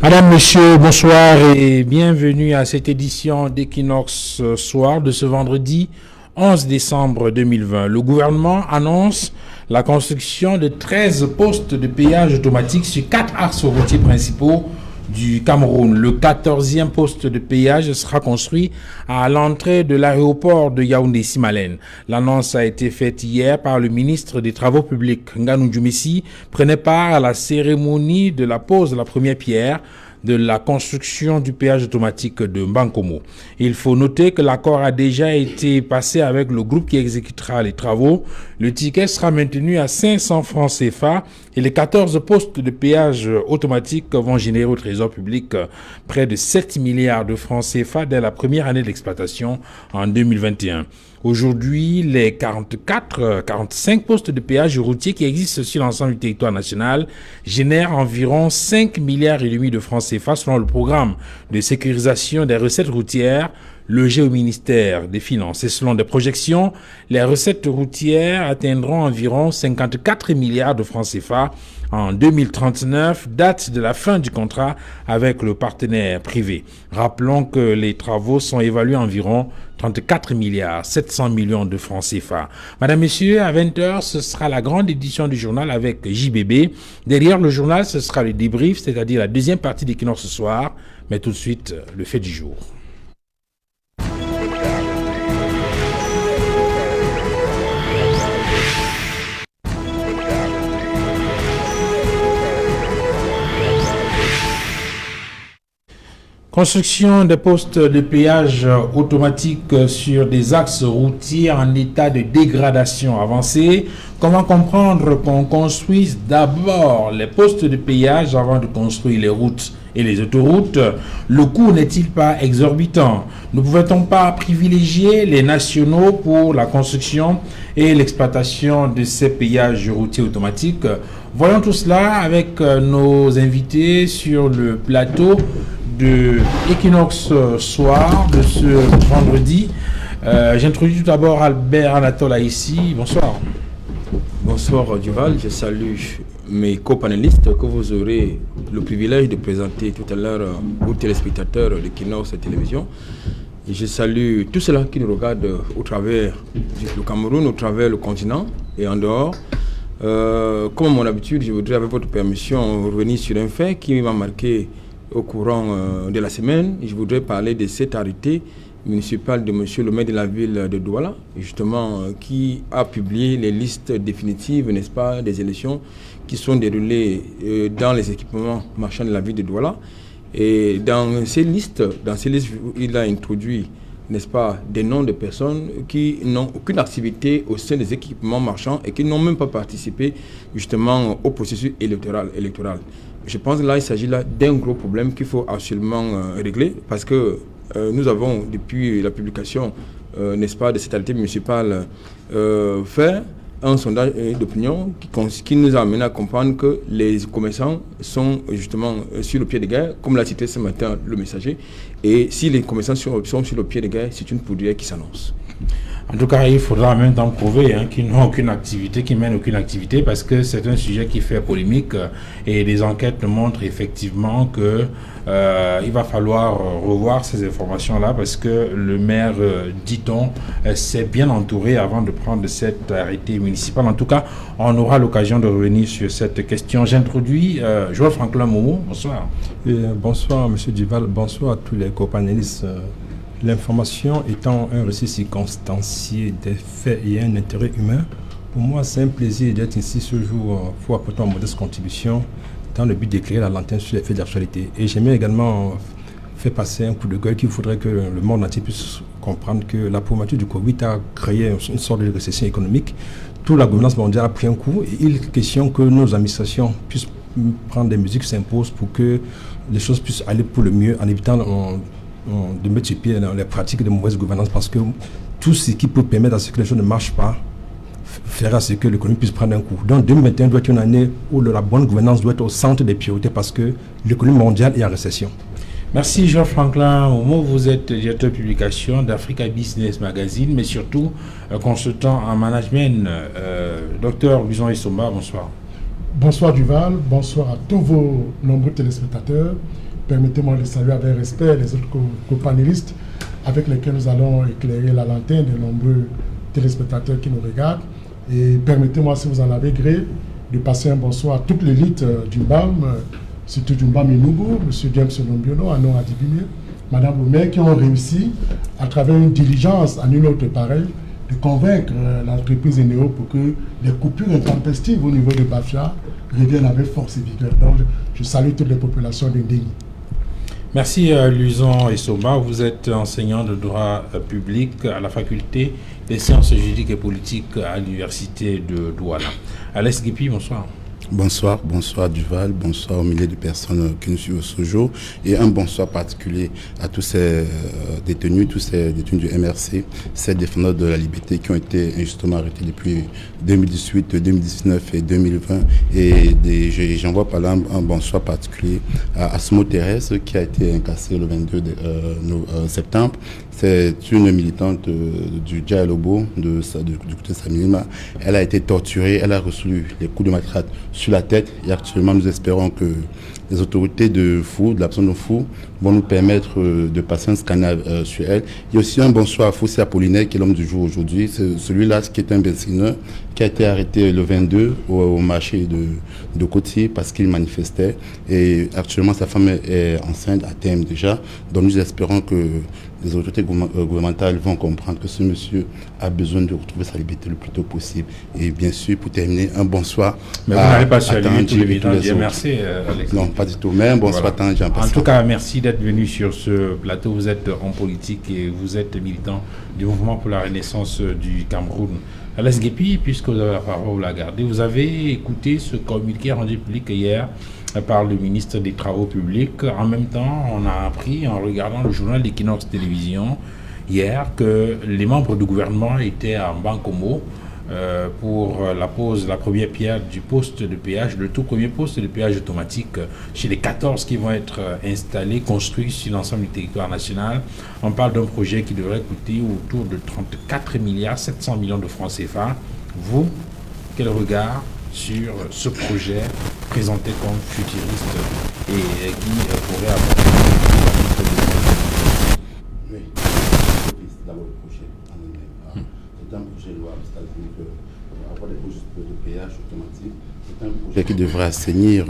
Madame, Monsieur, bonsoir et bienvenue à cette édition d'Equinox Soir de ce vendredi 11 décembre 2020. Le gouvernement annonce la construction de 13 postes de péage automatique sur 4 axes routiers principaux du Cameroun. Le 14e poste de péage sera construit à l'entrée de l'aéroport de Yaoundé-Simalène. L'annonce a été faite hier par le ministre des Travaux publics. Nganou Djoumessi prenait part à la cérémonie de la pose de la première pierre de la construction du péage automatique de Mbankomo. Il faut noter que l'accord a déjà été passé avec le groupe qui exécutera les travaux. Le ticket sera maintenu à 500 francs CFA et les 14 postes de péage automatique vont générer au trésor public près de 7 milliards de francs CFA dès la première année d'exploitation en 2021. Aujourd'hui, les 45 postes de péage routier qui existent sur l'ensemble du territoire national génèrent environ 5 milliards et demi de francs CFA selon le programme de sécurisation des recettes routières logé au ministère des Finances. Et selon des projections, les recettes routières atteindront environ 54 milliards de francs CFA en 2039, date de la fin du contrat avec le partenaire privé. Rappelons que les travaux sont évalués à environ 34 milliards 700 millions de francs CFA. Madame, Messieurs, à 20h, ce sera la grande édition du journal avec JBB. Derrière le journal, ce sera le débrief, c'est-à-dire la deuxième partie d'Equinox ce soir. Mais tout de suite, le fait du jour. Construction des postes de péage automatique sur des axes routiers en état de dégradation avancée. Comment comprendre qu'on construise d'abord les postes de péage avant de construire les routes et les autoroutes? Le coût n'est-il pas exorbitant? Ne pouvait-on pas privilégier les nationaux pour la construction et l'exploitation de ces péages routiers automatiques? Voyons tout cela avec nos invités sur le plateau de Equinox Soir de ce vendredi. J'introduis tout d'abord Albert Anatole ici. Bonsoir. Bonsoir Duval, je salue mes copanélistes que vous aurez le privilège de présenter tout à l'heure aux téléspectateurs d'Equinox Télévision. Et je salue tous ceux-là qui nous regardent au travers du Cameroun, au travers le continent et en dehors. Comme à mon habitude, je voudrais avec votre permission revenir sur un fait qui m'a marqué au courant de la semaine. Je voudrais parler de cet arrêté municipal de monsieur le maire de la ville de Douala, justement, qui a publié les listes définitives, n'est-ce pas, des élections qui sont déroulées dans les équipements marchands de la ville de Douala. Et dans ces listes, il a introduit, n'est-ce pas, des noms de personnes qui n'ont aucune activité au sein des équipements marchands et qui n'ont même pas participé justement au processus électoral. Je pense que là, il s'agit là d'un gros problème qu'il faut absolument régler parce que nous avons, depuis la publication, n'est-ce pas, de cette arrêté municipal, fait un sondage d'opinion qui nous a amené à comprendre que les commerçants sont justement sur le pied de guerre, comme l'a cité ce matin le messager. Et si les commerçants sont sur le pied de guerre, c'est une poudrière qui s'annonce. En tout cas, il faudra en même temps prouver qu'ils n'ont aucune activité, qu'ils mènent aucune activité, parce que c'est un sujet qui fait polémique et les enquêtes montrent effectivement que il va falloir revoir ces informations-là parce que le maire, dit-on, s'est bien entouré avant de prendre cet arrêté municipal. En tout cas, on aura l'occasion de revenir sur cette question. J'introduis Joël Franklin Momo. Bonsoir. Bonsoir, M. Duval. Bonsoir à tous les copanélistes. L'information étant un récit circonstancié des faits et un intérêt humain, pour moi c'est un plaisir d'être ici ce jour pour apporter une modeste contribution dans le but d'éclairer la lanterne sur les faits d'actualité. Et j'aimerais également faire passer un coup de gueule qu'il faudrait que le monde entier puisse comprendre que la problématique du Covid a créé une sorte de récession économique. Toute la gouvernance mondiale a pris un coup et il est question que nos administrations puissent prendre des mesures qui s'imposent pour que les choses puissent aller pour le mieux en évitant de mettre sur pied dans les pratiques de mauvaise gouvernance parce que tout ce qui peut permettre à ce que les choses ne marchent pas fera ce que l'économie puisse prendre un coup. Donc 2021 doit être une année où la bonne gouvernance doit être au centre des priorités parce que l'économie mondiale est en récession. Merci Jean Franklin Momo, vous êtes directeur de publication d'Africa Business Magazine, mais surtout consultant en management. Docteur Luison Essomba, bonsoir. Bonsoir Duval, bonsoir à tous vos nombreux téléspectateurs. permettez-moi de saluer avec respect les autres co-panélistes avec lesquels nous allons éclairer la lanterne de nombreux téléspectateurs qui nous regardent. Et permettez-moi, si vous en avez gré, de passer un bonsoir à toute l'élite du BAM, surtout du BAM Inugu, M. James Lombiono, Anon Adibine, Mme Boumer, qui ont réussi, à travers une diligence à nul autre pareil, de convaincre l'entreprise Eneo pour que les coupures intempestives au niveau de Bafia reviennent avec force et vigueur. Donc, je salue toutes les populations d'Indéni. Merci Luison Essoma. Vous êtes enseignant de droit public à la faculté des sciences juridiques et politiques à l'université de Douala. Alex Guipi, bonsoir. Bonsoir Duval, bonsoir aux milliers de personnes qui nous suivent ce jour et un bonsoir particulier à tous ces détenus du MRC, ces défendeurs de la liberté qui ont été injustement arrêtés depuis 2018, 2019 et 2020 et j'envoie par là un bonsoir particulier à Asmo Thérèse qui a été incarcérée le 22 septembre. C'est une militante du Djalobo, du côté de Samilima. Elle a été torturée, elle a reçu les coups de matraque sur la tête. Et actuellement, nous espérons que les autorités de la personne de Fou, vont nous permettre de passer un scanner sur elle. Il y a aussi un bonsoir à Foussi Apollinaire, qui est l'homme du jour aujourd'hui. C'est celui-là qui est un benzineur, qui a été arrêté le 22 au marché de Côtier parce qu'il manifestait. Et actuellement, sa femme est enceinte à terme déjà. Donc nous espérons que les autorités gouvernementales vont comprendre que ce monsieur a besoin de retrouver sa liberté le plus tôt possible. Et bien sûr, pour terminer, un bonsoir. Mais vous n'allez pas saluer tous les militants du MRC, Alex. Non, pas du tout. Mais un bonsoir à Tangier. En tout cas, merci d'être venu sur ce plateau. Vous êtes en politique et vous êtes militant du mouvement pour la renaissance du Cameroun. Alex Guépi, puisque vous avez la parole, vous la gardez, vous avez écouté ce communiqué rendu public hier par le ministre des Travaux publics. En même temps, on a appris, en regardant le journal d'Equinox Télévision, hier, que les membres du gouvernement étaient à Bankomo pour la première pierre du poste de péage, le tout premier poste de péage automatique chez les 14 qui vont être installés, construits sur l'ensemble du territoire national. On parle d'un projet qui devrait coûter autour de 34 milliards 700 millions de francs CFA. Vous, quel regard sur ce projet présenté comme futuriste et qui pourrait avoir d'abord le projet en lui-même. C'est un projet louable, c'est-à-dire avoir des postes de péage automatique. C'est un projet qui devrait assainir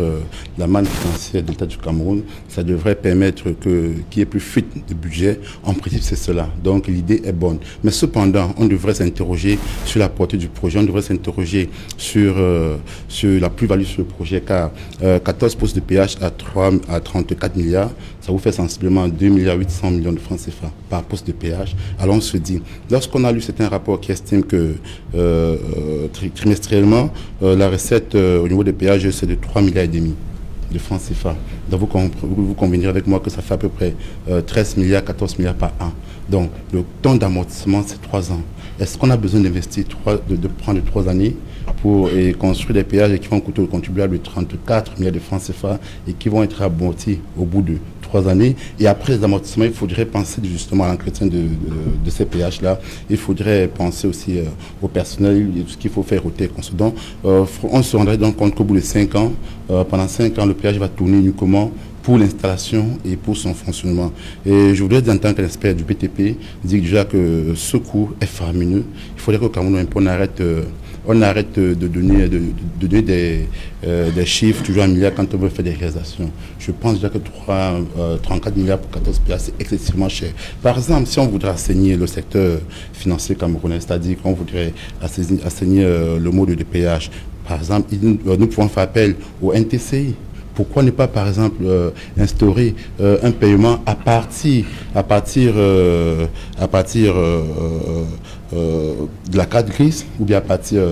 la manne financière de l'État du Cameroun. Ça devrait permettre qu'il y ait plus fuite de budget. En principe, c'est cela. Donc l'idée est bonne. Mais cependant, on devrait s'interroger sur la portée du projet. On devrait s'interroger sur la plus-value sur le projet, car 14 postes de péage à 34 milliards, ça vous fait sensiblement 2 milliards 800 millions de francs CFA par poste de péage. Alors on se dit, lorsqu'on a lu certains rapports qui estiment que trimestriellement, la recette au niveau des péages, c'est de 3 milliards et demi de francs CFA. Donc vous conviendrez avec moi que ça fait à peu près 13 milliards, 14 milliards par an. Donc le temps d'amortissement, c'est 3 ans. Est-ce qu'on a besoin d'investir, de prendre 3 années pour construire des péages qui vont coûter au contribuable de 34 milliards de francs CFA et qui vont être amortis au bout de 3 années, et après les amortissements, il faudrait penser justement à l'entretien de ces péages-là. Il faudrait penser aussi au personnel, ce qu'il faut faire au TEC. Donc, on se rendrait donc compte qu'au bout de 5 ans, pendant 5 ans, le péage va tourner uniquement pour l'installation et pour son fonctionnement. Et je voudrais dire en tant qu'expert du BTP, dire déjà que ce coût est faramineux. Il faudrait qu'au Cameroun, on arrête de donner des chiffres toujours en milliards quand on veut faire des réalisations. Je pense déjà que 34 milliards pour 14 péages, c'est excessivement cher. Par exemple, si on voudrait assainir le secteur financier camerounais, c'est-à-dire qu'on voudrait assainir le mode de péage, par exemple, nous pouvons faire appel au NTCI. Pourquoi ne pas, par exemple, instaurer un paiement à partir de la carte grise ou bien à partir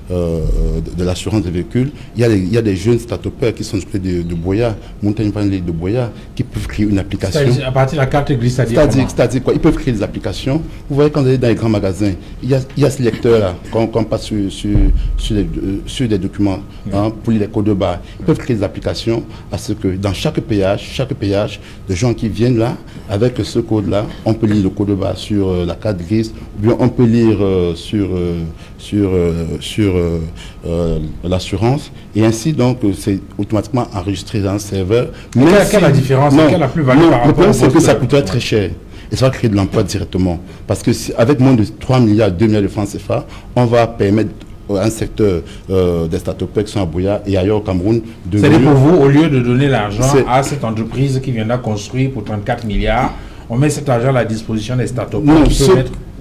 de l'assurance des véhicules? Il y a des jeunes start-upers qui sont du côté de Boya, Montagne Valley de Boya, qui peuvent créer une application. À partir de la carte grise, c'est-à-dire quoi? Ils peuvent créer des applications. Vous voyez, quand vous allez dans les grands magasins, il y a ce lecteur-là, quand on passe sur des documents pour lire les codes de barre. Ils peuvent créer des applications à ce que dans chaque péage, des gens qui viennent là, avec ce code-là, on peut lire le code de barre sur la carte grise, ou bien on peut lire lire sur l'assurance, et ainsi donc c'est automatiquement enregistré dans un serveur. Mais quelle est la différence? Quelle est la plus-value par rapport? Le problème, c'est que ça coûterait très cher. Et ça va créer de l'emploi directement. Parce que avec moins de 3 milliards, 2 milliards de francs CFA, on va permettre un secteur des start-up qui sont à Buea et ailleurs au Cameroun de... C'est pour vous, au lieu de donner l'argent à cette entreprise qui viendra construire pour 34 milliards, on met cet argent à la disposition des start-up.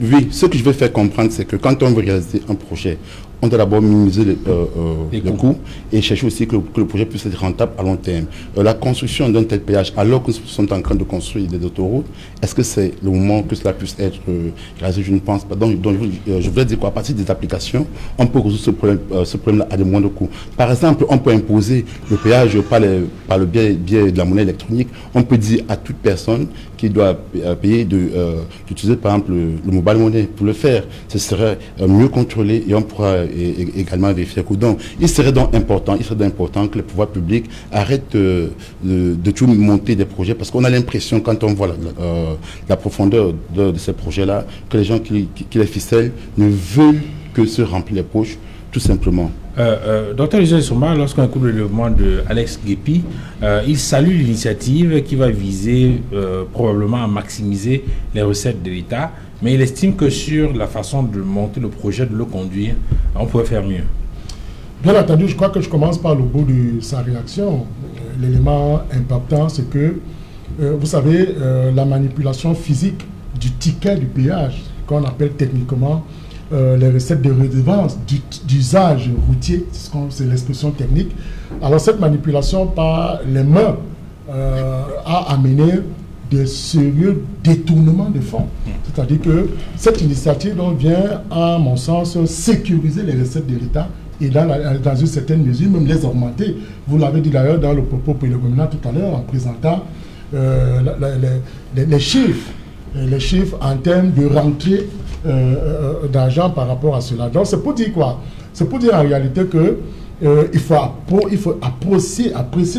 Oui, ce que je veux faire comprendre, c'est que quand on veut réaliser un projet, on doit d'abord minimiser les coûts et chercher aussi que le projet puisse être rentable à long terme. La construction d'un tel péage, alors que nous sommes en train de construire des autoroutes, est-ce que c'est le moment que cela puisse être réalisé? Je ne pense pas. Donc je voudrais dire qu'à partir des applications, on peut résoudre ce problème-là à de moindres coûts. Par exemple, on peut imposer le péage par le biais de la monnaie électronique. On peut dire à toute personne qui doit payer d'utiliser par exemple le mobile money pour le faire. Ce serait mieux contrôlé et on pourra également vérifier. Donc, il serait donc important que les pouvoirs publics arrêtent de tout monter des projets, parce qu'on a l'impression, quand on voit la profondeur de ces projets-là, que les gens qui les ficellent ne veulent que se remplir les poches, tout simplement. Dr Eugène Issomba, lorsqu'on écoute le développement de Alex Guépi, il salue l'initiative qui va viser probablement à maximiser les recettes de l'État, mais il estime que sur la façon de monter le projet, de le conduire, on pourrait faire mieux. Bien entendu, je crois que je commence par le bout de sa réaction. L'élément important, c'est que, vous savez, la manipulation physique du ticket du péage, qu'on appelle techniquement les recettes de redevance d'usage routier, c'est l'expression technique. Alors cette manipulation par les mains a amené de sérieux détournements de fonds. C'est-à-dire que cette initiative vient, à mon sens, sécuriser les recettes de l'État et dans une certaine mesure, même les augmenter. Vous l'avez dit d'ailleurs dans le propos préliminaire tout à l'heure en présentant les chiffres en termes de rentrée d'argent par rapport à cela. Donc c'est pour dire quoi? C'est pour dire en réalité que il faut apprécier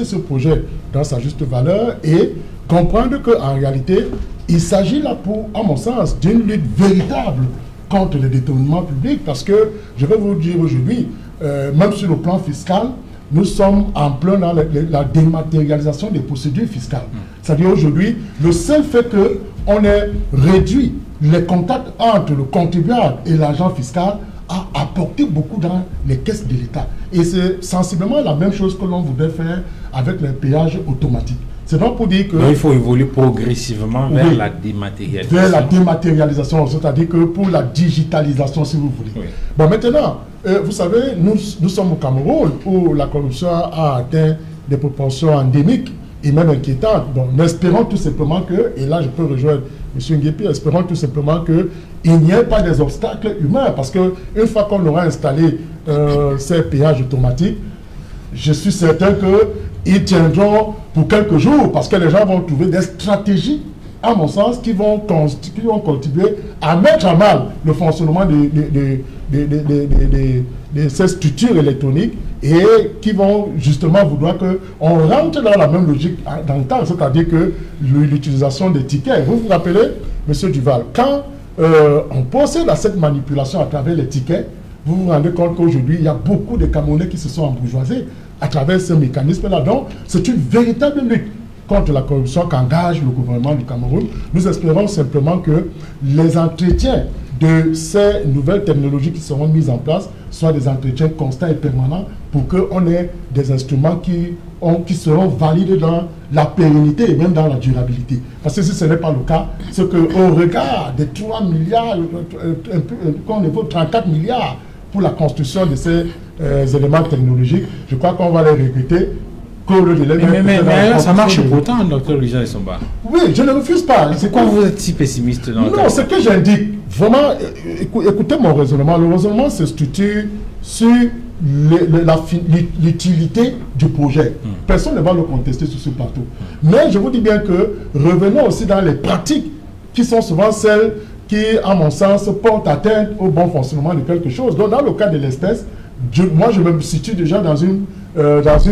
ce projet dans sa juste valeur et comprendre qu'en réalité, il s'agit là, à mon sens, d'une lutte véritable contre le détournement public, parce que, je vais vous dire aujourd'hui, même sur le plan fiscal, nous sommes en plein dans la dématérialisation des procédures fiscales. C'est-à-dire aujourd'hui, le seul fait qu'on ait réduit les contacts entre le contribuable et l'agent fiscal a apporté beaucoup dans les caisses de l'État. Et c'est sensiblement la même chose que l'on voudrait faire avec les péages automatiques. C'est donc pour dire que... Donc il faut évoluer progressivement vers la dématérialisation. Vers la dématérialisation, c'est-à-dire que pour la digitalisation, si vous voulez. Oui. Bon, maintenant, vous savez, nous sommes au Cameroun où la corruption a atteint des proportions endémiques et même inquiétantes. Donc, nous espérons tout simplement que, et là je peux rejoindre M. Nguépi, espérons tout simplement qu'il n'y ait pas des obstacles humains, parce qu'une fois qu'on aura installé ces péages automatiques, je suis certain qu'ils tiendront pour quelques jours, parce que les gens vont trouver des stratégies, à mon sens, qui vont contribuer à mettre à mal le fonctionnement de ces structures électroniques et qui vont justement vouloir qu'on rentre dans la même logique dans le temps, c'est-à-dire que l'utilisation des tickets. Vous vous rappelez, M. Duval, quand on procède à cette manipulation à travers les tickets, vous vous rendez compte qu'aujourd'hui, il y a beaucoup de Camerounais qui se sont embourgeoisés à travers ce mécanisme-là. Donc, c'est une véritable lutte contre la corruption qu'engage le gouvernement du Cameroun. Nous espérons simplement que les entretiens de ces nouvelles technologies qui seront mises en place soient des entretiens constants et permanents pour qu'on ait des instruments qui seront valides dans la pérennité et même dans la durabilité. Parce que si ce n'est pas le cas, c'est qu'au regard des 3 milliards, qu'on évoque 34 milliards pour la construction de ces éléments technologiques, je crois qu'on va les regretter. Mais ça marche pourtant, Dr Eugène Issomba. Oui, je ne refuse pas. C'est quoi vous êtes si pessimiste dans le Non, ce que j'indique, vraiment, écoutez mon raisonnement. Le raisonnement se structure sur l'utilité du projet. Personne ne va le contester sur ce plateau. Mais je vous dis bien que revenons aussi dans les pratiques qui sont souvent celles qui, à mon sens, portent atteinte au bon fonctionnement de quelque chose. Donc, dans le cas de l'espèce, moi, je me situe déjà dans une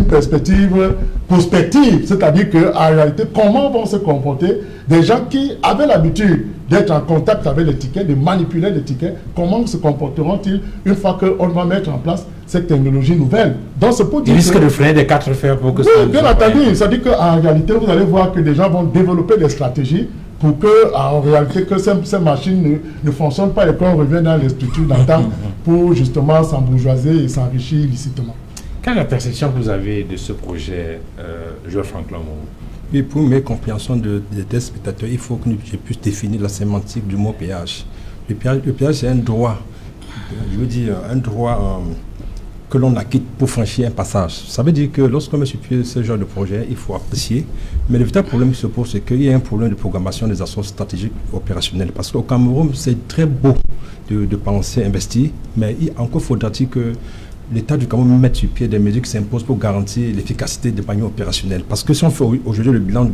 perspective prospective, c'est-à-dire qu'en réalité, comment vont se comporter des gens qui avaient l'habitude d'être en contact avec les tickets, de manipuler les tickets. Comment se comporteront-ils une fois qu'on va mettre en place cette technologie nouvelle? Donc, c'est pour dire il risque de freiner des 4 fers pour que oui, bien entendu. Ça dit qu'en réalité, vous allez voir que des gens vont développer des stratégies pour que, en réalité, que ces machines ne fonctionnent pas et qu'on revienne dans les structures d'antan pour justement s'embourgeoiser et s'enrichir illicitement. Quelle est la perception que vous avez de ce projet, Joël-Franck Lamont? Et pour mes compréhensions des téléspectateurs, il faut que je puisse définir la sémantique du mot péage. Le péage, c'est un droit, je veux dire, un droit que l'on acquitte pour franchir un passage. Ça veut dire que lorsqu'on met sur pied ce genre de projet, il faut apprécier. Mais le véritable problème qui se pose, c'est qu'il y a un problème de programmation des actions stratégiques opérationnelles. Parce qu'au Cameroun, c'est très beau de penser investir, mais encore faudra-t-il que l'État du Cameroun mette sur pied des mesures qui s'imposent pour garantir l'efficacité des paniers opérationnels. Parce que si on fait aujourd'hui le bilan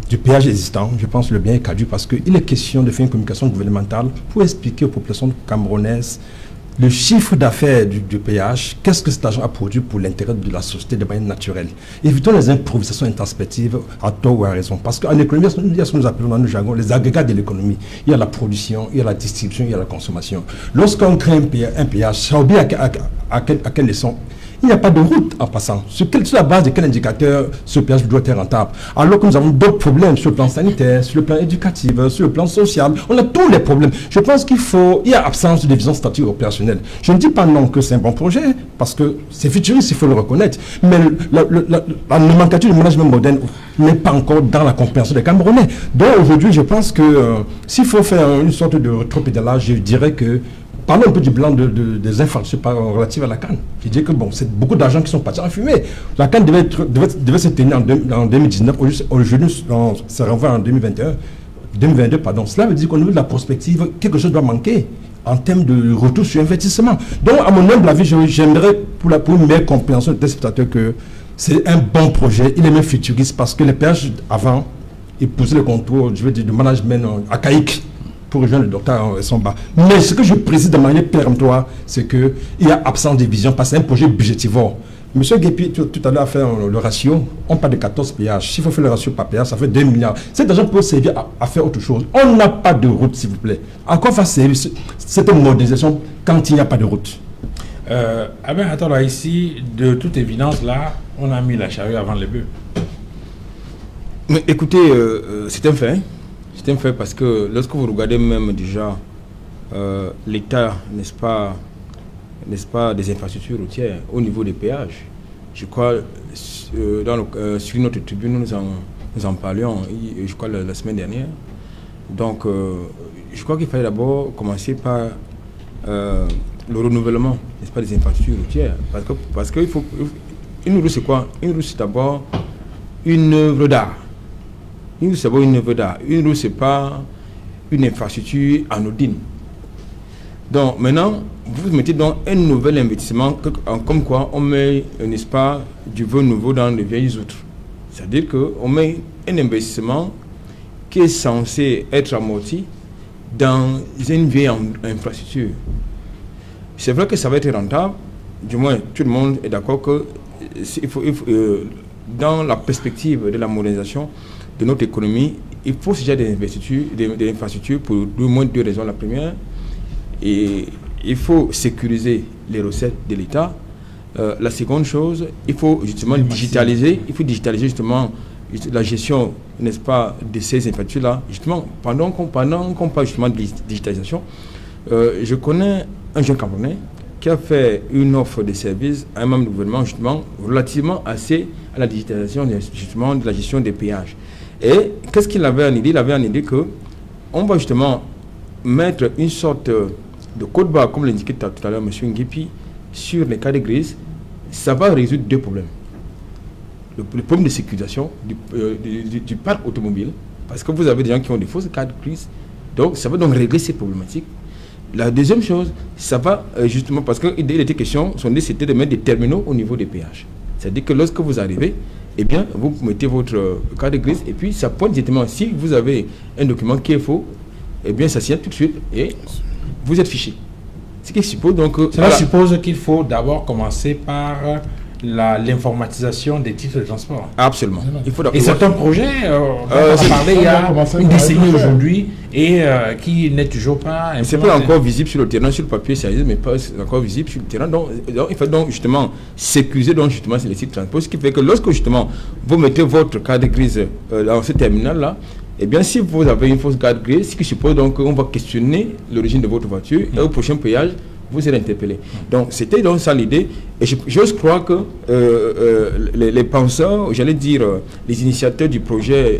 du péage existant, je pense que le bien est caduc parce qu'il est question de faire une communication gouvernementale pour expliquer aux populations camerounaises le chiffre d'affaires du péage, qu'est-ce que cet argent a produit pour l'intérêt de la société de manière naturelle. Évitons les improvisations introspectives à tort ou à raison. Parce qu'en économie, il y a ce que nous appelons dans le jargon les agrégats de l'économie. Il y a la production, il y a la distribution, il y a la consommation. Lorsqu'on crée un péage, ça obéit à quelle leçon? Il n'y a pas de route en passant. Sur la base de quel indicateur ce péage doit être rentable? Alors que nous avons d'autres problèmes sur le plan sanitaire, sur le plan éducatif, sur le plan social. On a tous les problèmes. Je pense il y a absence de vision stratégique opérationnelle. Je ne dis pas non que c'est un bon projet, parce que c'est futuriste, il faut le reconnaître. Mais la nomenclature du management moderne n'est pas encore dans la compréhension des Camerounais. Donc aujourd'hui, je pense que s'il faut faire une sorte de rétropédalage, je dirais que parlons un peu du bilan des infrastructures relatives à la CAN. Je dis que bon, c'est beaucoup d'argent qui sont partis en fumée. La CAN devait se tenir en 2019. Aujourd'hui, ça renvoie en 2022. Cela veut dire qu'au niveau de la prospective, quelque chose doit manquer en termes de retour sur investissement. Donc, à mon humble avis, j'aimerais, pour une meilleure compréhension des spectateurs, que c'est un bon projet. Il est même futuriste parce que les péages avant, ils posaient le contour, je veux dire, du management archaïque pour rejoindre le docteur Somba. Mais ce que je précise de manière péremptoire, c'est qu'il y a absence de vision parce que c'est un projet budgétivore. Monsieur Guépi, tout à l'heure, a fait le ratio. On parle de 14 péages. S'il faut faire le ratio par péage, ça fait 2 milliards. Cet argent peut servir à faire autre chose. On n'a pas de route, s'il vous plaît. À quoi va servir cette modernisation quand il n'y a pas de route? Attends, là, ici, de toute évidence, là, on a mis la charrue avant les bœufs. Mais écoutez, c'est un fait. C'est un fait parce que lorsque vous regardez même déjà l'État, n'est-ce pas, des infrastructures routières au niveau des péages, je crois, sur notre tribune, nous en parlions, je crois, la semaine dernière. Donc, je crois qu'il fallait d'abord commencer par le renouvellement, n'est-ce pas, des infrastructures routières. Parce qu'il faut... Une route, c'est quoi? Une route, c'est d'abord une œuvre d'art. Une route, c'est d'abord une œuvre d'art. Une route, c'est pas une infrastructure anodine. Donc, maintenant, vous mettez donc un nouvel investissement, comme quoi on met, n'est-ce pas, du vin nouveau dans de vieilles outres. C'est-à-dire qu'on met un investissement qui est censé être amorti dans une vieille infrastructure. C'est vrai que ça va être rentable, du moins tout le monde est d'accord que dans la perspective de la modernisation de notre économie, il faut déjà des infrastructures pour au moins deux raisons. La première, et il faut sécuriser les recettes de l'État. La seconde chose, il faut justement digitaliser. Il faut digitaliser justement la gestion, n'est-ce pas, de ces infrastructures-là. Justement, pendant qu'on parle justement de digitalisation, je connais un jeune Camerounais qui a fait une offre de service à un membre du gouvernement justement relativement assez à la digitalisation justement de la gestion des péages. Et qu'est-ce qu'il avait en idée? Il avait en idée qu'on va justement mettre une sorte de code barre, comme l'indiquait tout à l'heure M. Nguipi, sur les cartes grises. Ça va résoudre deux problèmes. Le problème de sécurisation du parc automobile, parce que vous avez des gens qui ont des fausses cartes grises, donc ça va donc régler ces problématiques. La deuxième chose, ça va justement, parce qu'il était question, son idée c'était de mettre des terminaux au niveau des péages. C'est-à-dire que lorsque vous arrivez, eh bien, vous mettez votre carte grise et puis ça pointe directement. Si vous avez un document qui est faux, eh bien, ça signe tout de suite et vous êtes fiché. Ce qui suppose donc... Cela suppose qu'il faut d'abord commencer par l'informatisation des titres de transport. Absolument. Et c'est un projet, on a parlé il y a une décennie aujourd'hui, et qui n'est toujours pas... C'est pas encore visible sur le terrain, sur le papier, ça existe, mais pas encore visible sur le terrain. Donc il faut donc justement sécuriser donc justement les titres de transport, ce qui fait que lorsque justement vous mettez votre carte grise dans ce terminal-là, eh bien, si vous avez une fausse carte grise, ce qui suppose donc qu'on va questionner l'origine de votre voiture, et au prochain péage, vous serez interpellé. Donc, c'était donc ça l'idée. Et j'ose croire que les penseurs, j'allais dire, les initiateurs du projet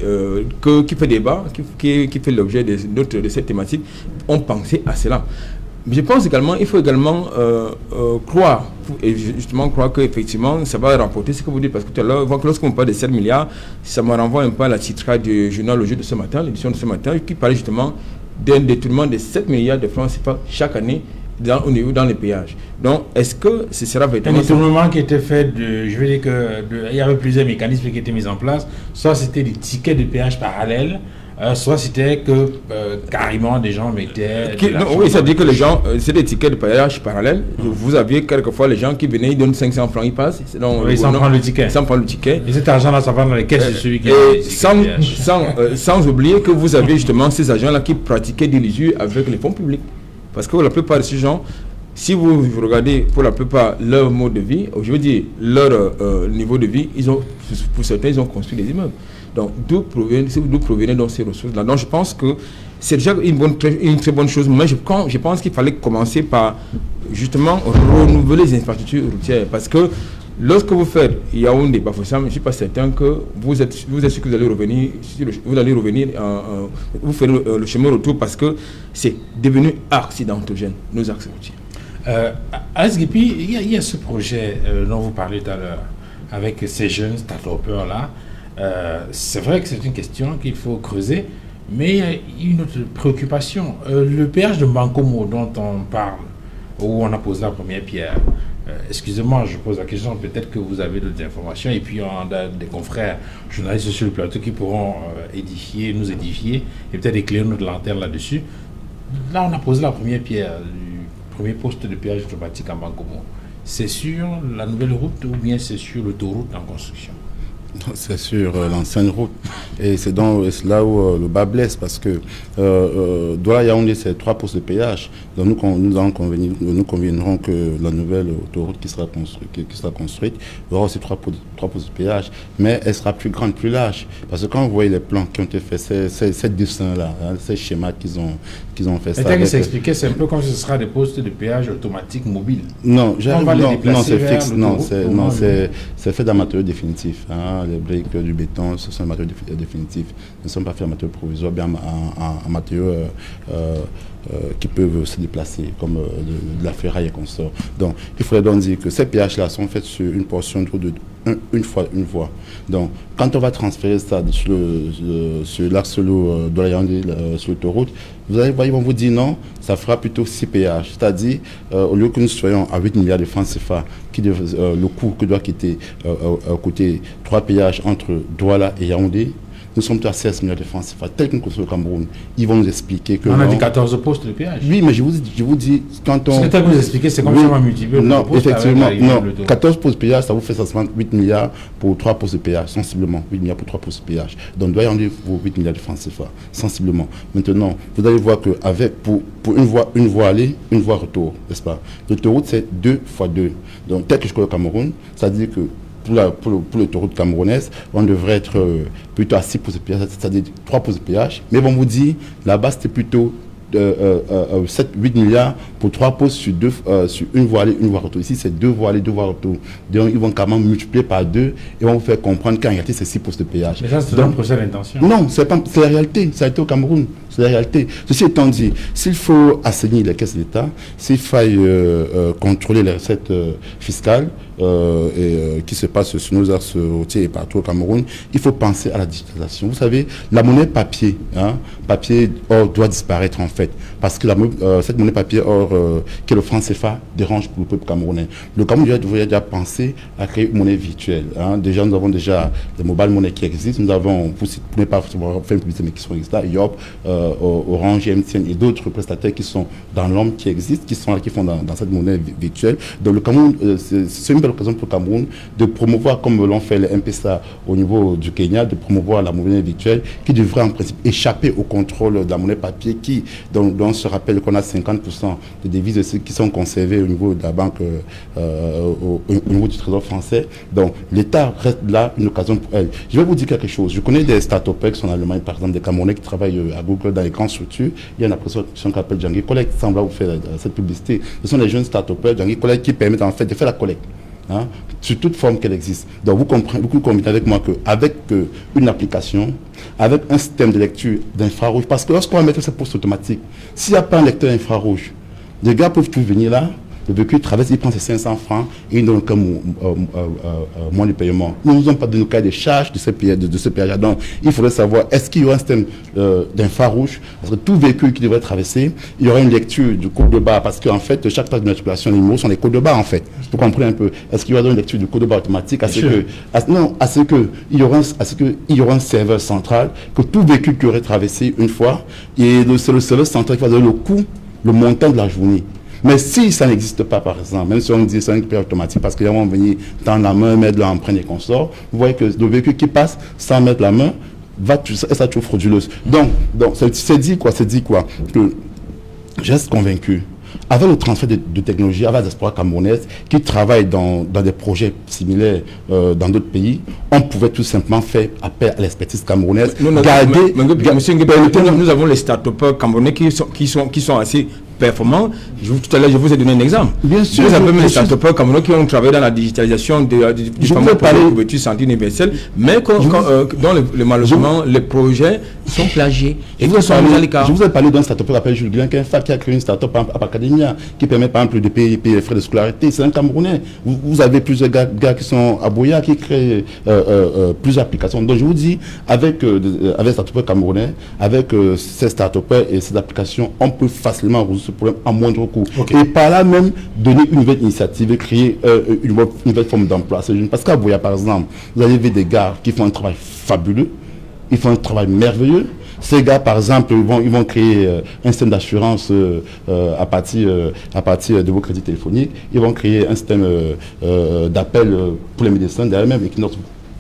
qui fait débat, qui fait l'objet de cette thématique, ont pensé à cela. Mais je pense également, il faut également croire, et justement croire qu'effectivement, ça va rapporter ce que vous dites, parce que tout à l'heure, lorsqu'on parle de 7 milliards, ça me renvoie un peu à la titrage du journal Le Jour de ce matin, l'édition de ce matin, qui parlait justement d'un détournement de 7 milliards de francs CFA chaque année dans les péages. Donc, est-ce que ce sera véritablement... Un détournement qui était fait je veux dire il y avait plusieurs mécanismes qui étaient mis en place, soit c'était des tickets de péage parallèles, soit c'était que carrément des gens mettaient... Oui, ça dit que les gens, c'est des tickets de péage parallèles. Vous aviez quelquefois les gens qui venaient, ils donnent 500 francs, ils passent. Donc, ils s'en prennent le ticket. Sans prendre le ticket. Et cet argent-là, ça va dans les caisses de celui qui... Sans oublier que vous avez justement ces agents-là qui pratiquaient de l'usure avec les fonds publics. Parce que la plupart de ces gens, si vous regardez pour la plupart leur mode de vie, je veux dire leur niveau de vie, pour certains, ils ont construit des immeubles. Donc, d'où proviennent donc ces ressources-là. Donc, je pense que c'est déjà une très bonne chose. Mais je pense qu'il fallait commencer par, justement, renouveler les infrastructures routières. Parce que lorsque vous faites Yaoundé, Bafoussam, je ne suis pas certain que vous êtes sûr que vous allez revenir, vous ferez le chemin retour, parce que c'est devenu accidentogène, nos axes routiers. Alex Guipi, il y a ce projet dont vous parlez tout à l'heure, avec ces jeunes start-upers-là. C'est vrai que c'est une question qu'il faut creuser, mais il y a une autre préoccupation. Le péage de Bankomo dont on parle, où on a posé la première pierre, excusez-moi, je pose la question, peut-être que vous avez d'autres informations, et puis on a des confrères journalistes sur le plateau qui pourront nous édifier, et peut-être éclairer notre lanterne là-dessus. Là, on a posé la première pierre du premier poste de péage automatique à Bankomo. C'est sur la nouvelle route ou bien c'est sur l'autoroute en construction? C'est sur l'ancienne route. Et c'est là où le bas blesse, parce que Douala-Yaoundé, c'est 3 postes de péage. Donc nous conviendrons que la nouvelle autoroute qui sera construite aura aussi 3 postes de péage. Mais elle sera plus grande, plus large. Parce que quand vous voyez les plans qui ont été faits, ces dessins-là, ces schémas qu'ils ont fait ça. Mais s'expliquer, c'est un peu comme si ce sera des postes de péage automatiques mobiles. Non, c'est fixe. Non, c'est fait d'un matériau définitif. Les briques du béton, ce sont des matériaux définitifs. Nous ne sommes pas faits en matériaux provisoires, bien en matériaux qui peuvent se déplacer, comme de la ferraille et consorts. Donc, il faudrait donc dire que ces péages-là sont faits sur une portion de route de une voie. Donc, quand on va transférer ça sur l'axe de la Yaoundé, sur l'autoroute, vous allez voir, ils vont vous dire non, ça fera plutôt 6 péages. C'est-à-dire, au lieu que nous soyons à 8 milliards de francs CFA, le coût que doit coûter 3 péages entre Douala et Yaoundé, nous sommes à 16 milliards de francs CFA, tel qu'on construit au Cameroun. Ils vont nous expliquer que... On a dit 14 postes de péage. Oui, mais je vous dis, quand on... Ce que vous expliquez, c'est comme ça on va multiplier. Non, effectivement, non. 14 postes de péage, ça vous fait 8 milliards pour 3 postes de péage, sensiblement. 8 milliards pour 3 postes de péage. Donc, doit y en avoir pour 8 milliards de francs CFA, sensiblement. Maintenant, vous allez voir que pour une voie aller, une voie retour, n'est-ce pas? L'autoroute, c'est 2 x 2. Donc, tel que je connais au Cameroun, c'est-à-dire que pour l'autoroute camerounaise, on devrait être plutôt à 6 postes de péage, c'est-à-dire 3 postes de péage. Mais on vous dit, là-bas, c'était plutôt 7-8 milliards pour 3 postes sur une voie aller, une voie retour. Ici, c'est 2 voies aller, 2 voies retour. Donc, ils vont carrément multiplier par 2 et vont vous faire comprendre qu'en réalité, c'est 6 postes de péage. Mais ça, c'est un procès d'intention. Non, c'est la réalité. Ça a été au Cameroun. C'est la réalité. Ceci étant dit, s'il faut assainir les caisses d'État, s'il faille contrôler les recettes fiscales qui se passent sur nos axes routiers et partout au Cameroun, il faut penser à la digitalisation. Vous savez, la monnaie papier, papier or doit disparaître en fait, parce que cette monnaie papier or, qui est le franc CFA, dérange pour le peuple camerounais. Le Cameroun devrait déjà penser à créer une monnaie virtuelle. Déjà, nous avons déjà des mobile monnaies qui existent. Nous avons, pour ne pas faire une publicité, mais qui sont existants, IOP, Orange, MTN et d'autres prestataires qui sont dans l'ombre, qui existent, qui sont là, qui font dans cette monnaie virtuelle. Donc le Cameroun, c'est une belle l'occasion pour le Cameroun de promouvoir, comme l'ont fait les MPSA au niveau du Kenya, de promouvoir la monnaie virtuelle qui devrait en principe échapper au contrôle de la monnaie papier dont on se rappelle qu'on a 50% de devises qui sont conservées au niveau de la banque, au niveau du trésor français. Donc l'État reste là une occasion pour elle. Je vais vous dire quelque chose. Je connais des start-upers qui sont en Allemagne, par exemple des Camerounais qui travaillent à Google dans les grandes structures. Il y a une application qui s'appelle Djangi Collect, qui semble vous faire cette publicité. Ce sont les jeunes start-upers Djangi Collect qui permettent en fait de faire la collecte. Hein, sur toute forme qu'elle existe. Donc vous comprenez avec moi qu'avec une application, avec un système de lecture d'infrarouge, parce que lorsqu'on va mettre cette poste automatique, s'il n'y a pas un lecteur infrarouge, les gars peuvent tous venir là, le véhicule traverse, il prend ses 500 francs et il donne comme moins de paiement. Nous n'avons pas de nos cas de charges de ce péage. Donc il faudrait savoir, est-ce qu'il y aura un système d'infrarouge? Parce que tout véhicule qui devrait traverser, il y aura une lecture du code de barre, parce qu'en fait, chaque plaque d'immatriculation, les numéros sont les codes de barre en fait. Vous comprenez un peu? Est-ce qu'il y aura une lecture du code de barre automatique à ce qu'il y aura un serveur central, que tout véhicule qui aurait traversé une fois, et c'est le serveur central qui va donner le coût, le montant de la journée. Mais si ça n'existe pas, par exemple, même si on dit c'est un péage automatique, parce qu'ils vont venir dans la main, mettre l'empreinte et consorts, vous voyez que le véhicule qui passe sans mettre la main, ça trouve frauduleuse. Donc c'est dit quoi? Que je reste convaincu. Avec le transfert de technologie, avec les espoirs camerounaises qui travaillent dans des projets similaires dans d'autres pays, on pouvait tout simplement faire appel à l'expertise camerounaise. Nous avons les start-upers camerounais qui sont assez performants. Tout à l'heure, je vous ai donné un exemple. Bien sûr. Vous avez même les start-upers camerounais qui ont travaillé dans la digitalisation du fameux projet de couverture santé universelle, mais malheureusement, les projets sont plagiés. Et vous sont mis à l'écart. Je vous ai parlé d'un start-up qui s'appelle Jules Guillain, qui a créé une start-up à Academia, qui permet par exemple de payer les frais de scolarité. C'est un Camerounais. Vous avez plusieurs gars qui sont à Boya, qui créent plusieurs applications. Donc je vous dis, avec start-up camerounais, avec ces start-up et ces applications, on peut facilement résoudre ce problème à moindre coût. Okay. Et par là même, donner une nouvelle initiative et créer une nouvelle forme d'emploi. Parce qu'à Boya, par exemple, vous avez des gars qui font un travail fabuleux, ils font un travail merveilleux. Ces gars, par exemple, ils vont créer un système d'assurance à partir de vos crédits téléphoniques. Ils vont créer un système d'appel pour les médecins derrière même et qui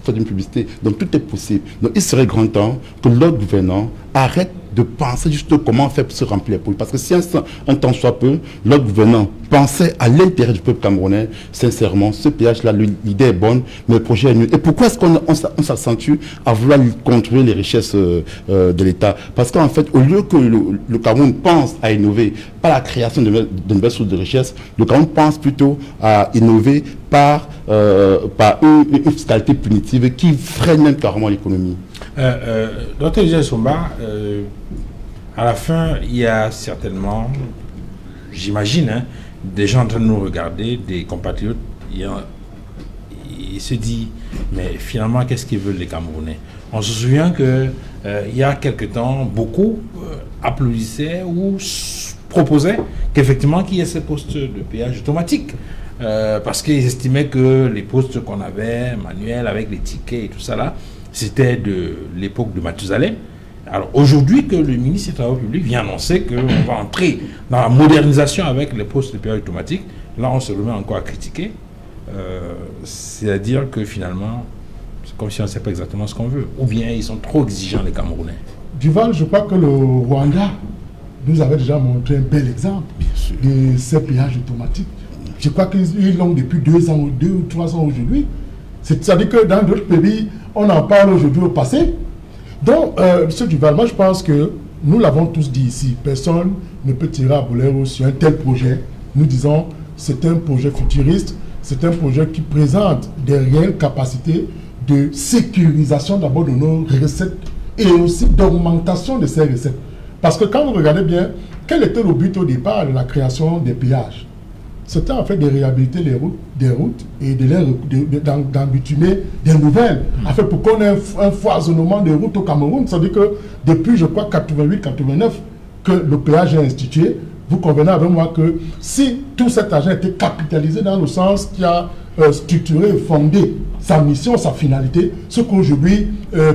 fait une publicité. Donc tout est possible. Donc il serait grand temps que l'autre gouvernant arrête de penser juste comment faire pour se remplir les poules. Parce que si un temps soit peu, l'autre gouvernant pensait à l'intérêt du peuple camerounais, sincèrement, ce péage-là, l'idée est bonne, mais le projet est nul. Et pourquoi est-ce qu'on s'accentue à vouloir contrôler les richesses de l'État? Parce qu'en fait, au lieu que le Cameroun pense à innover par la création de nouvelles sources de richesse, le Cameroun pense plutôt à innover par une fiscalité punitive qui freine même carrément l'économie. Dr. Jessomba, à la fin, il y a certainement, j'imagine, des gens en train de nous regarder, des compatriotes, ils se disent, mais finalement, qu'est-ce qu'ils veulent les Camerounais? On se souvient que il y a quelque temps, beaucoup applaudissaient ou proposaient qu'effectivement qu'il y ait ces postes de péage automatique. Parce qu'ils estimaient que les postes qu'on avait, manuels, avec les tickets et tout ça là, c'était de l'époque de Mathusalem. Alors aujourd'hui que le ministre des Travaux publics vient annoncer qu'on va entrer dans la modernisation avec les postes de péage automatique, là on se remet encore à critiquer. C'est-à-dire que finalement, c'est comme si on ne sait pas exactement ce qu'on veut. Ou bien ils sont trop exigeants les Camerounais. Duval, je crois que le Rwanda nous avait déjà montré un bel exemple de ces péages automatiques. Je crois qu'ils l'ont depuis 2 ou 3 ans aujourd'hui. C'est-à-dire que dans d'autres pays, on en parle aujourd'hui au passé. Donc, M. Duval, moi je pense que nous l'avons tous dit ici, personne ne peut tirer à Boléro sur un tel projet. Nous disons, c'est un projet futuriste, c'est un projet qui présente des réelles capacités de sécurisation d'abord de nos recettes et aussi d'augmentation de ces recettes. Parce que quand vous regardez bien, quel était le but au départ de la création des péages? C'était en fait de réhabiliter des routes et d'en bitumer des nouvelles. En fait, pour qu'on ait un foisonnement de routes au Cameroun, ça veut dire que depuis, je crois, 88-89, que le péage est institué. Vous convenez avec moi que si tout cet argent était capitalisé dans le sens qui a structuré et fondé sa mission, sa finalité, ce qu'aujourd'hui,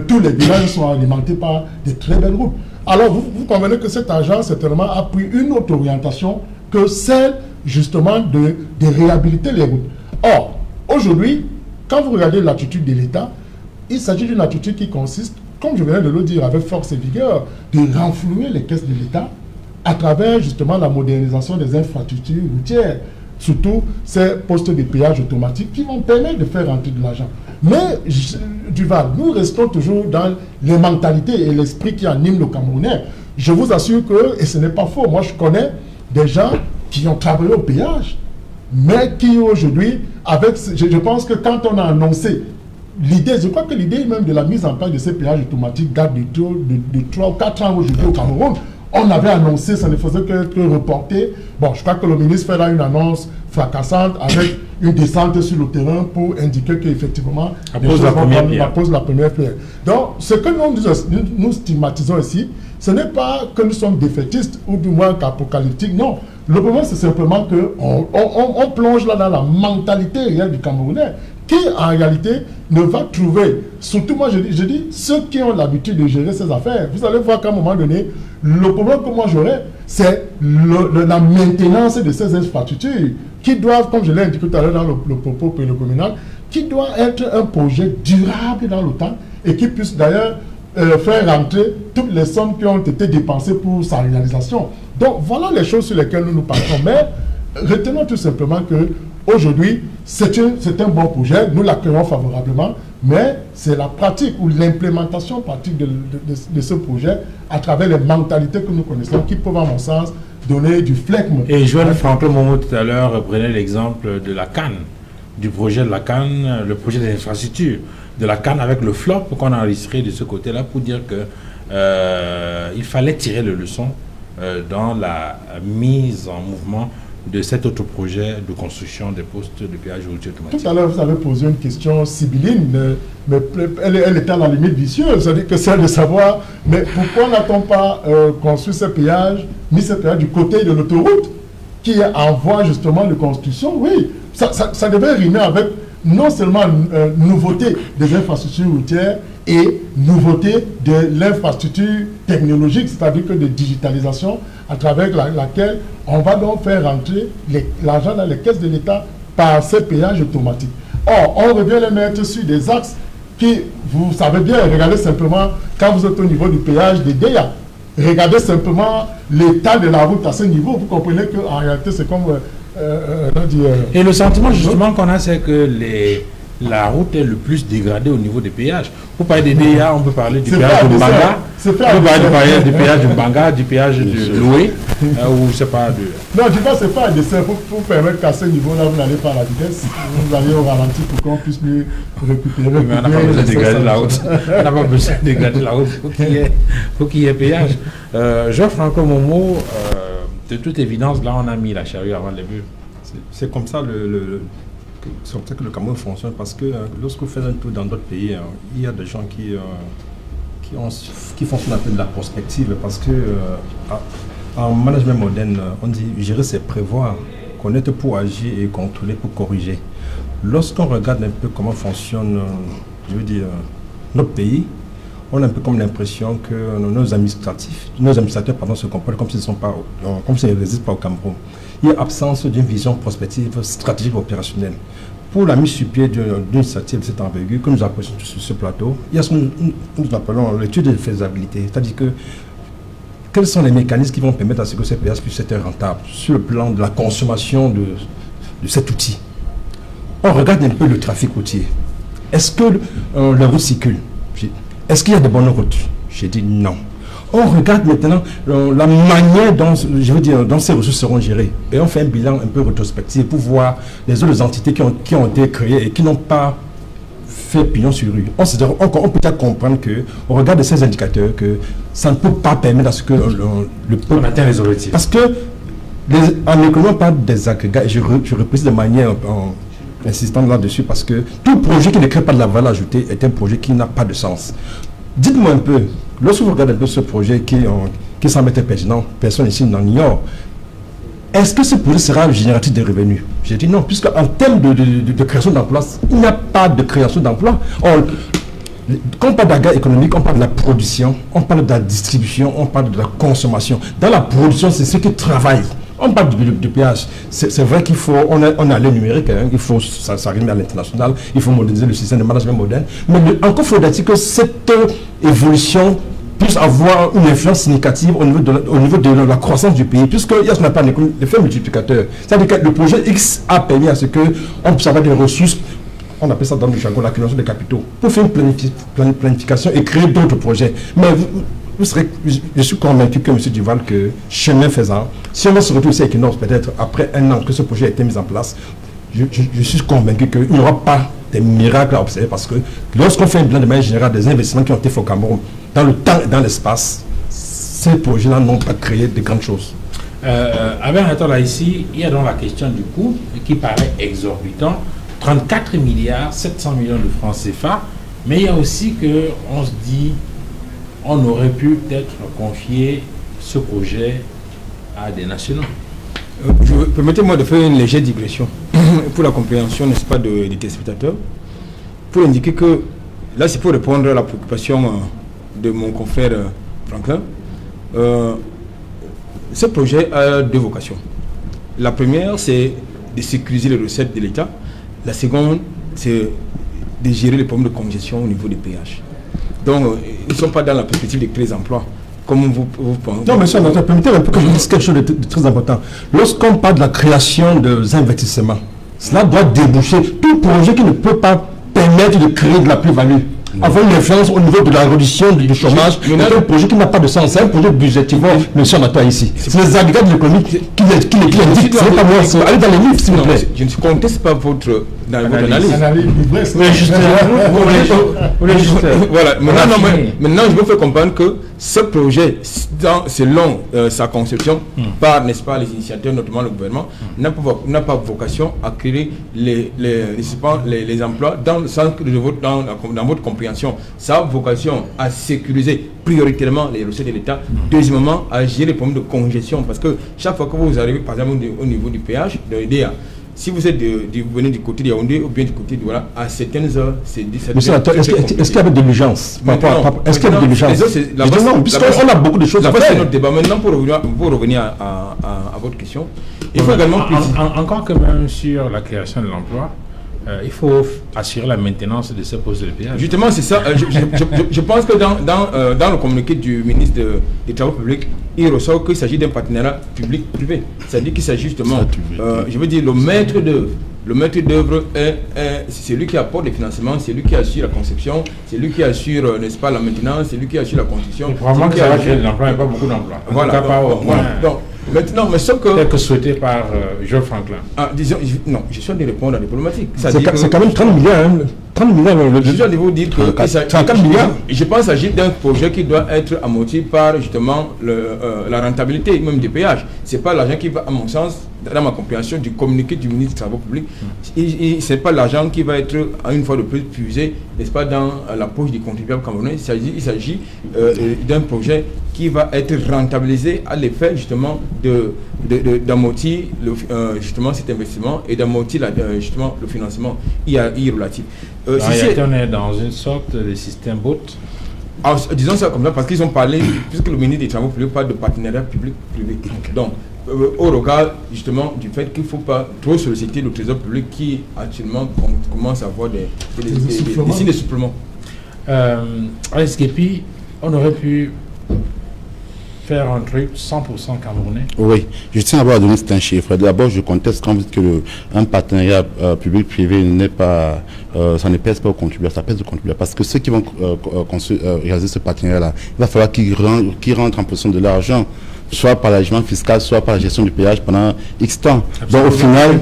tous les villages sont alimentés par des très belles routes. Alors, vous convenez que cet argent, certainement, a pris une autre orientation que celle justement de réhabiliter les routes. Or, Aujourd'hui, quand vous regardez l'attitude de l'État, il s'agit d'une attitude qui consiste, comme je viens de le dire avec force et vigueur, de renflouer les caisses de l'État à travers justement la modernisation des infrastructures routières, surtout ces postes de péage automatiques qui vont permettre de faire rentrer de l'argent. Mais, Duval, nous restons toujours dans les mentalités et l'esprit qui anime le Camerounais. Je vous assure que, et ce n'est pas faux, moi je connais des gens qui ont travaillé au péage, mais qui aujourd'hui, je pense que quand on a annoncé l'idée, je crois que l'idée même de la mise en place de ces péages automatiques date de 3 ou 4 ans aujourd'hui au Cameroun. On avait annoncé, ça ne faisait que reporter. Bon, je crois que le ministre fera une annonce fracassante avec une descente sur le terrain pour indiquer qu'effectivement, pose la première pierre. Donc, ce que nous stigmatisons ici, ce n'est pas que nous sommes défaitistes ou du moins qu'apocalyptiques, non. Le problème, c'est simplement qu'on plonge là dans la mentalité réelle du Camerounais, qui en réalité ne va trouver, surtout moi je dis, ceux qui ont l'habitude de gérer ces affaires. Vous allez voir qu'à un moment donné, le problème que moi j'aurais, c'est la maintenance de ces infrastructures qui doivent, comme je l'ai indiqué tout à l'heure dans le propos communal, qui doit être un projet durable dans le temps et qui puisse d'ailleurs faire rentrer toutes les sommes qui ont été dépensées pour sa réalisation. Donc voilà les choses sur lesquelles nous partons. Mais retenons tout simplement que aujourd'hui, c'est un bon projet, nous l'accueillons favorablement, mais c'est la pratique ou l'implémentation pratique de ce projet à travers les mentalités que nous connaissons qui peuvent, à mon sens, donner du flegme. Et Joël Franklin Momo tout à l'heure prenait l'exemple de la CAN, du projet de la CAN, le projet des infrastructures de la CAN avec le flop qu'on a enregistré de ce côté-là pour dire qu'il fallait tirer les leçons dans la mise en mouvement de cet autre projet de construction des postes de péage routier automatique. Tout à l'heure, vous avez posé une question sibylline, mais elle était à la limite vicieuse, c'est-à-dire que celle de savoir, mais pourquoi n'a-t-on pas construit ces péages, mis ces péages du côté de l'autoroute, qui est en voie justement de construction? Oui, ça devait rimer avec non seulement nouveauté des infrastructures routières et nouveauté de l'infrastructure technologique, c'est-à-dire que de digitalisation à travers laquelle on va donc faire rentrer l'argent dans les caisses de l'État par ces péages automatiques. Or, on revient les mettre sur des axes qui, vous savez bien, regardez simplement, quand vous êtes au niveau du péage des DEA, regardez simplement l'état de la route à ce niveau, vous comprenez qu'en réalité, c'est comme... Et le sentiment justement qu'on a, c'est que la route est le plus dégradée au niveau des péages. Pour parler des DEA, on peut parler du péage de Mbanga, on peut parler du péage de Mbanga, du péage de Loué, ou c'est pas de... Non, je pense que c'est pas un dessin pour permettre qu'à ce niveau-là, vous n'allez pas à la vitesse, vous allez au ralenti pour qu'on puisse mieux récupérer. Mais on n'a pas besoin de dégrader la route. On n'a pas besoin de dégrader la route, faut qu'il y ait péage. Geoffrey Franklin Momo, de toute évidence, là, on a mis la charrue avant les bœufs. C'est comme ça c'est comme ça que le Cameroun fonctionne, parce que lorsque vous faites un tour dans d'autres pays, il y a des gens qui font ce qu'on appelle de la prospective, parce que en management moderne, on dit gérer c'est prévoir, connaître pour agir et contrôler pour corriger. Lorsqu'on regarde un peu comment fonctionne, notre pays, on a un peu comme l'impression que nos administrateurs se comportent comme s'ils ne résident pas au Cameroun. Il y a absence d'une vision prospective, stratégique, opérationnelle. Pour la mise sur pied d'une initiative de cette envergure que nous apprécions sur ce plateau, il y a ce que nous appelons l'étude de faisabilité. C'est-à-dire que quels sont les mécanismes qui vont permettre à ce que ces péages puissent être rentables sur le plan de la consommation de cet outil. On regarde un peu le trafic routier. Est-ce que les routes circulent? Est-ce qu'il y a de bonnes routes? J'ai dit non. On regarde maintenant la manière dont ces ressources seront gérées. Et on fait un bilan un peu rétrospectif pour voir les autres entités qui ont été créées et qui n'ont pas fait pignon sur rue. On peut peut-être comprendre qu'on regarde ces indicateurs que ça ne peut pas permettre à ce que le peuple atteigne les objectifs. Parce que en économie, on parle des agrégats, et je reprécise de manière en insistant là-dessus, parce que tout projet qui ne crée pas de la valeur ajoutée est un projet qui n'a pas de sens. Dites-moi un peu, lorsque vous regardez un peu ce projet qui semble être pertinent, personne ici n'en ignore, est-ce que ce projet sera générateur de revenus? J'ai dit non, puisque en termes de création d'emplois, il n'y a pas de création d'emplois. Quand on parle d'agrégat économique, on parle de la production, on parle de la distribution, on parle de la consommation. Dans la production, c'est ceux qui travaillent On parle du péage. C'est vrai qu'il faut, on a le numérique, hein, il faut s'arrimer à l'international, il faut moderniser le système de management moderne. Mais encore faudrait-il que cette évolution puisse avoir une influence significative au niveau de la croissance du pays, puisqu'il y a ce qu'on appelle l'effet multiplicateur. C'est-à-dire que le projet X a permis à ce qu'on puisse avoir des ressources, on appelle ça dans le jargon l'accumulation des capitaux, pour faire une planification et créer d'autres projets. Mais je suis convaincu que M. Duval, que chemin faisant, si on va se retrouver ici à Equinox, peut-être après un an que ce projet a été mis en place, je suis convaincu qu'il n'y aura pas des miracles à observer, parce que lorsqu'on fait un bilan de manière générale des investissements qui ont été faits au Cameroun, dans le temps et dans l'espace, ces projets-là n'ont pas créé de grandes choses. Là, ici, il y a donc la question du coût qui paraît exorbitant, 34 milliards 700 millions de francs CFA, mais il y a aussi qu'on se dit on aurait pu peut-être confier ce projet à des nationaux. Permettez-moi de faire une légère digression pour la compréhension, n'est-ce pas, des téléspectateurs, pour indiquer que là, c'est pour répondre à la préoccupation de mon confrère Franklin. Ce projet a deux vocations. La première, c'est de sécuriser les recettes de l'État. La seconde, c'est de gérer les problèmes de congestion au niveau des péages. Donc, ils ne sont pas dans la perspective de créer des emplois, comme vous pensez. Non, monsieur, permettez un peu que je dise quelque chose de très important. Lorsqu'on parle de la création des investissements, cela doit déboucher tout projet qui ne peut pas permettre de créer de la plus-value. Avoir une influence au niveau de la réduction du chômage, c'est un projet qui n'a pas de sens, c'est un projet budgétivement, monsieur Mata ici. C'est les agrégats de l'économie qui indiquent, c'est pas moi, allez dans les livres s'il vous plaît. Je ne conteste pas votre analyse. Voilà, maintenant je vous fais comprendre que ce projet, selon sa conception, par, n'est-ce pas, les initiateurs, notamment le gouvernement, n'a pas vocation à créer les emplois dans le sens dans votre compréhension. Ça a vocation à sécuriser prioritairement les recettes de l'État. Deuxièmement, à gérer les problèmes de congestion, parce que chaque fois que vous arrivez, par exemple, au niveau du péage, de l'IDEA, si vous venez du côté de Yaoundé ou bien du côté de voilà, à certaines heures, c'est 17 heures. Est-ce qu'il y avait de l'urgence? Est-ce qu'il y avait de l'urgence? Non, puisqu'on a beaucoup de choses à faire. C'est notre débat. Maintenant, pour revenir à votre question, il faut également préciser. Encore que même sur la création de l'emploi, il faut assurer la maintenance de ce poste de péage. Justement, c'est ça. Je pense que dans le communiqué du ministre des Travaux publics, il ressort qu'il s'agit d'un partenariat public-privé. C'est-à-dire qu'il s'agit justement, je veux dire, le maître d'œuvre. Le maître d'œuvre c'est lui qui apporte les financements, c'est lui qui assure la conception, c'est lui qui assure, n'est-ce pas, la maintenance, c'est lui qui assure la construction. Probablement que ça va créer de l'emploi, mais pas beaucoup d'emplois. Voilà. Maintenant, mais sauf que... Tel que souhaité par Georges Franklin. Disons, non, je suis en train de répondre à la diplomatique. C'est quand même 30 milliards. Hein. 30 milliards. Je suis en train de vous dire que... 34 milliards. Je pense qu'il s'agit d'un projet qui doit être amorti par, justement, la rentabilité même des péages. Ce n'est pas l'argent qui va, à mon sens, dans ma compréhension du communiqué du ministre des Travaux publics, ce n'est pas l'argent qui va être, une fois de plus, puisé, n'est-ce pas, dans la poche du contribuable camerounais. Il s'agit d'un projet qui va être rentabilisé à l'effet, justement, d'amortir justement cet investissement et d'amortir justement le financement relatif. On est dans une sorte de système BOT. Disons ça comme ça parce qu'ils ont parlé, puisque le ministre des Travaux publics parle de partenariat public-privé. Okay. Donc, au regard justement du fait qu'il ne faut pas trop solliciter le trésor public qui actuellement commence à avoir des signes de supplément. Skepi, on aurait pu faire un truc 100% camerounais. Oui, je tiens d'abord à donner un chiffre. D'abord, je conteste quand vous dites qu'un partenariat public-privé n'est pas, ça ne pèse pas au contribuable, ça pèse au contribuable. Parce que ceux qui vont réaliser ce partenariat-là, il va falloir qu'ils rentrent en possession de l'argent, soit par l'agement fiscal, soit par la gestion du péage pendant X temps. Donc au final,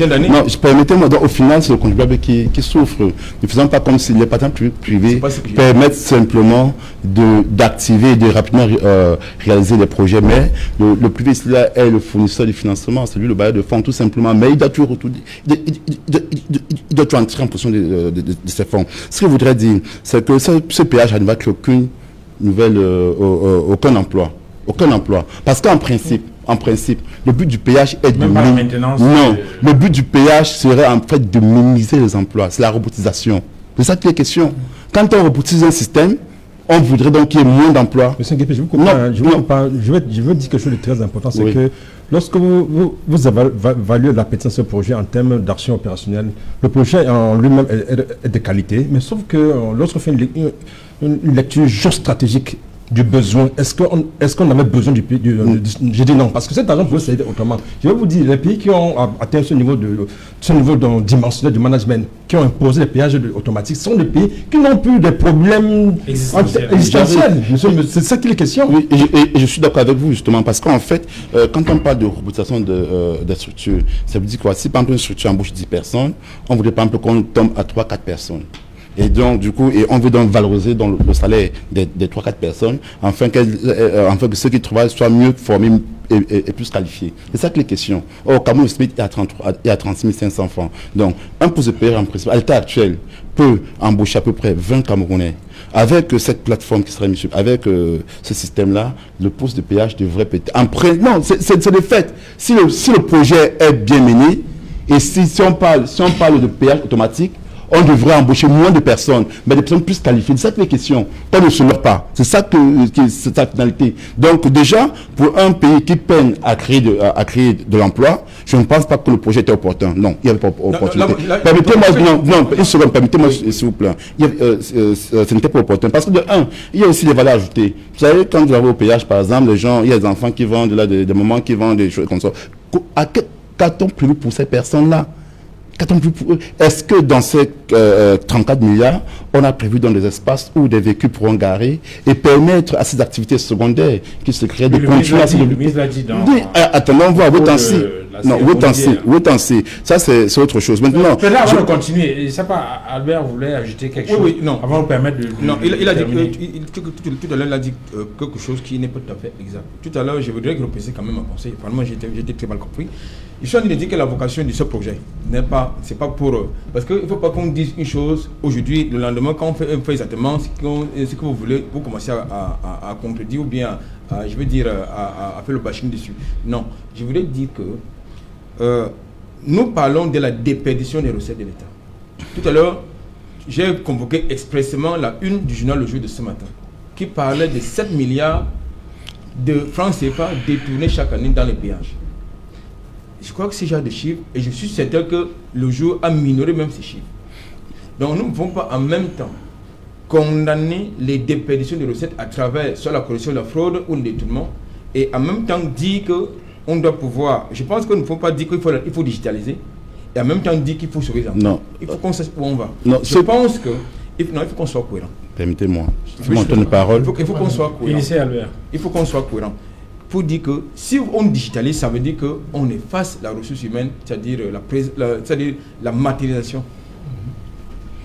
permettez-moi, au final, c'est le contribuable qui souffre. Ne faisons pas comme si les partenaires privés permettent simplement d'activer et de rapidement réaliser les projets, mais le privé ici là est le fournisseur du financement, c'est lui le bailleur de fonds tout simplement, mais il doit toujours entrer en possession de ces fonds. Ce que je voudrais dire, c'est que ce péage ne va créer aucun emploi. Aucun emploi. Parce qu'en principe, le but du péage est le but du péage serait en fait de minimiser les emplois. C'est la robotisation. C'est ça qui est question. Quand on robotise un système, on voudrait donc qu'il y ait moins d'emplois. Monsieur Guépé, je veux dire quelque chose de très important, c'est que Lorsque vous évaluez la pertinence de ce projet en termes d'action opérationnelle, le projet en lui-même est de qualité, mais sauf que lorsqu'on fait une lecture géostratégique du besoin, est-ce qu'on avait besoin du pays j'ai dit non, parce que cet argent pouvait s'aider autrement. Je vais vous dire, les pays qui ont atteint ce niveau dimensionnel du management, qui ont imposé les péages automatiques, sont des pays qui n'ont plus de problèmes existentiels. C'est ça qui est question. Oui, et je suis d'accord avec vous justement, parce qu'en fait, quand on parle de robotisation de structures, ça veut dire quoi? Si par exemple une structure embauche 10 personnes, on voudrait par exemple qu'on tombe à 3-4 personnes. Et donc, du coup, on veut donc valoriser dans le salaire des 3-4 personnes, afin que ceux qui travaillent soient mieux formés et plus qualifiés. C'est ça que les questions. Or, Cameroun, le SMIC est à 36 500 francs. Donc, un poste de payeur en principe, à l'état actuel, peut embaucher à peu près 20 Camerounais. Avec cette plateforme qui serait mise, avec ce système-là, le poste de péage devrait péter. Non, c'est le fait. Si le projet est bien mené, et si on parle de péage automatique, on devrait embaucher moins de personnes, mais des personnes plus qualifiées. C'est ça que les questions. On ne se leurre pas. C'est ça c'est sa finalité. Donc déjà, pour un pays qui peine à créer de l'emploi, je ne pense pas que le projet était opportun. Non, il n'y avait pas opportunité. Permettez-moi, s'il vous plaît. Ce n'était pas opportun. Parce que de un, il y a aussi des valeurs ajoutées. Vous savez, quand vous avez au péage, par exemple, les gens, il y a des enfants qui vendent, là, des mamans qui vendent des choses comme ça. Qu'a-t-on prévu pour ces personnes-là? Est-ce que dans ces 34 milliards, on a prévu dans des espaces où des véhicules pourront garer et permettre à ces activités secondaires qui se créent de continuer à se attendons, on va wait-and-see. Ça, c'est autre chose. Maintenant, avant de continuer, je ne sais pas, Albert voulait ajouter quelque chose avant de permettre de... Non, il a dit, tout à l'heure, il a dit quelque chose qui n'est pas tout à fait exact. Tout à l'heure, je voudrais repréciser quand même un conseil. Apparemment, j'étais très mal compris. Je suis en train de dire que la vocation de ce projet c'est pas pour... Parce qu'il ne faut pas qu'on dise une chose aujourd'hui, le lendemain, quand on fait exactement ce que vous voulez, vous commencez à contredire ou bien, à faire le bashing dessus. Non, je voulais dire que nous parlons de la déperdition des recettes de l'État. Tout à l'heure, j'ai convoqué expressément la une du journal Le Jour de ce matin, qui parlait de 7 milliards de francs CFA détournés chaque année dans les péages. Je crois que c'est ce genre de chiffres, et je suis certain que le jour a minoré même ces chiffres. Donc nous ne pouvons pas en même temps condamner les déperditions de recettes à travers soit la corruption, la fraude ou le détournement, et en même temps dire qu'on doit pouvoir... Je pense qu'il ne faut pas dire qu'il faut digitaliser, et en même temps dire qu'il faut sauver les emplois. Non. Il faut qu'on sache où on va. Non, je pense que... il faut qu'on soit cohérent. Permettez-moi. C'est mon temps de parole. Il faut qu'on soit cohérent. Albert. Il faut qu'on soit cohérent. Pour dire que si on digitalise, ça veut dire qu'on efface la ressource humaine, c'est-à-dire la matérialisation.